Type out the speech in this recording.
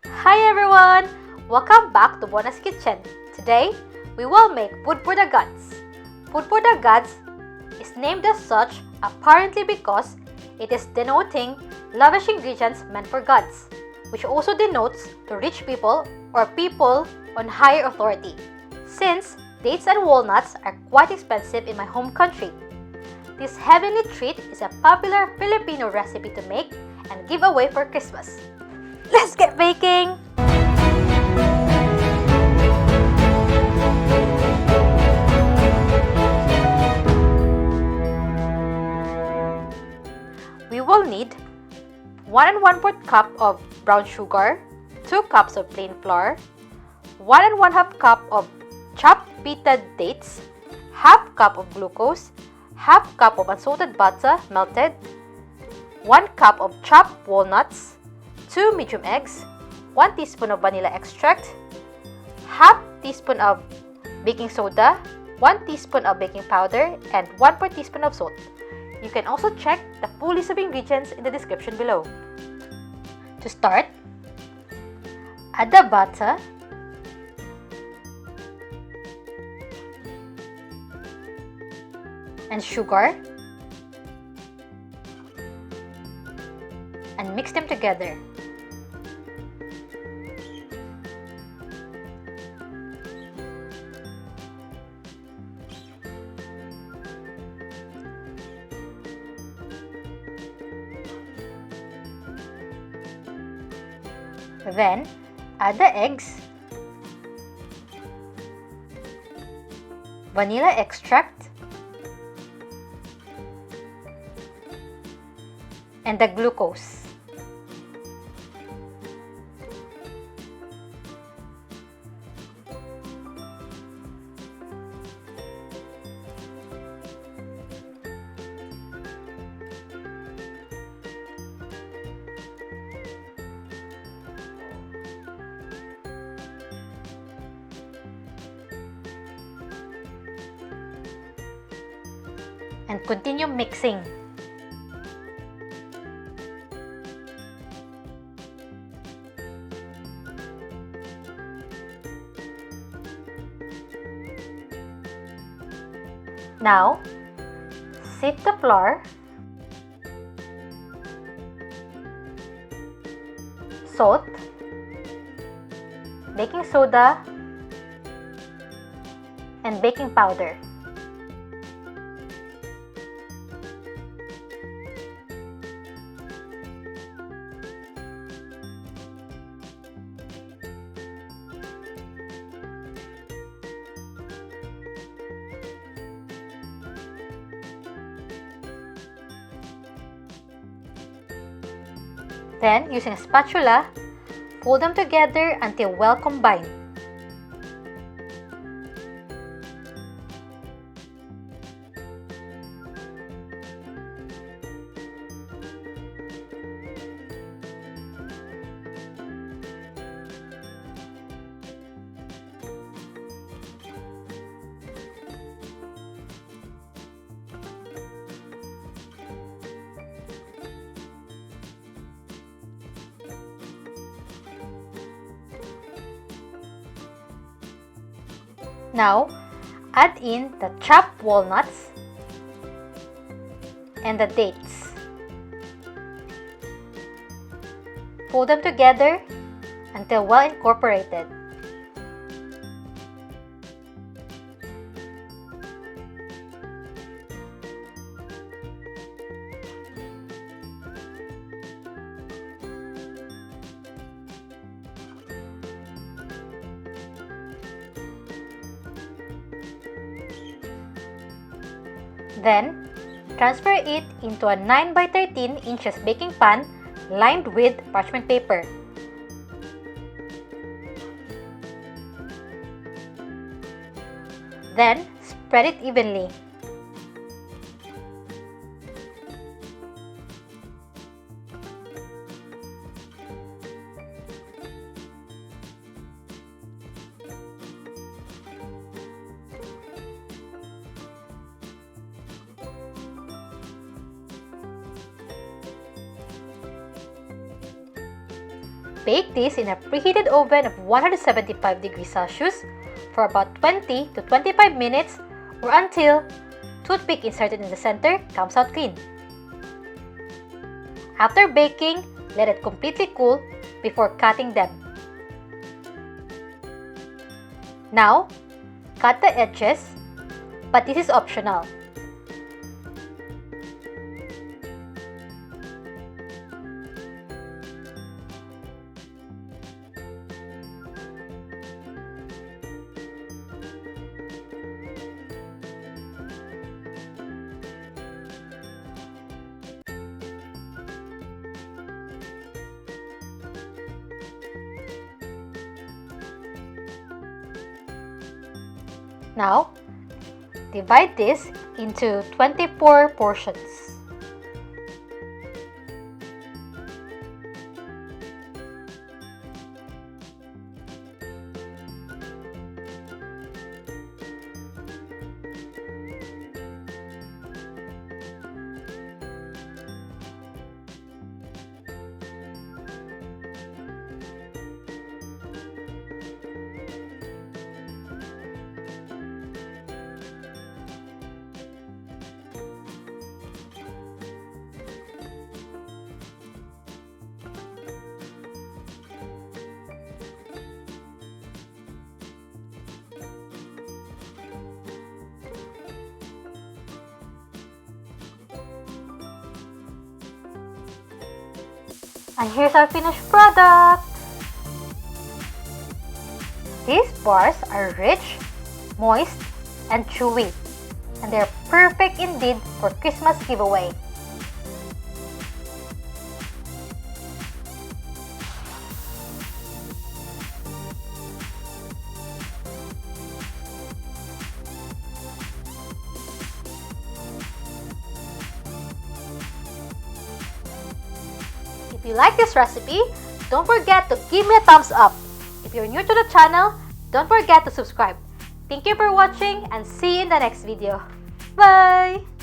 Hi everyone! Welcome back to Bona's Kitchen. Today, we will make food for the gods. Food for the gods is named as such apparently because it is denoting lavish ingredients meant for gods, which also denotes to rich people or people on higher authority, since dates and walnuts are quite expensive in my home country. This heavenly treat is a popular Filipino recipe to make and give away for Christmas. Let's get baking! We will need 1 1/4 cup of brown sugar, 2 cups of plain flour, 1 1/2 cup of chopped peated dates, half cup of glucose, half cup of unsalted butter melted, 1 cup of chopped walnuts, 2 medium eggs, 1 teaspoon of vanilla extract, half teaspoon of baking soda, 1 teaspoon of baking powder, and 1/4 teaspoon of salt. You can also check the full list of ingredients in the description below. To start, add the butter, and sugar, and mix them together. Then, add the eggs, vanilla extract, and the glucose. And continue mixing. Now, sift the flour, salt, baking soda, and baking powder. Then, using a spatula, fold them together until well combined. Now, add in the chopped walnuts and the dates. Fold them together until well incorporated. Then, transfer it into a 9 by 13 inches baking pan lined with parchment paper. Then, spread it evenly. Bake this in a preheated oven of 175 degrees Celsius for about 20 to 25 minutes or until toothpick inserted in the center comes out clean. After baking, let it completely cool before cutting them. Now, cut the edges, but this is optional. Now, divide this into 24 portions. And here's our finished product! These bars are rich, moist, and chewy, and they're perfect indeed for Christmas giveaway. If you like this recipe, don't forget to give me a thumbs up. If you're new to the channel, don't forget to subscribe. Thank you for watching and see you in the next video. Bye!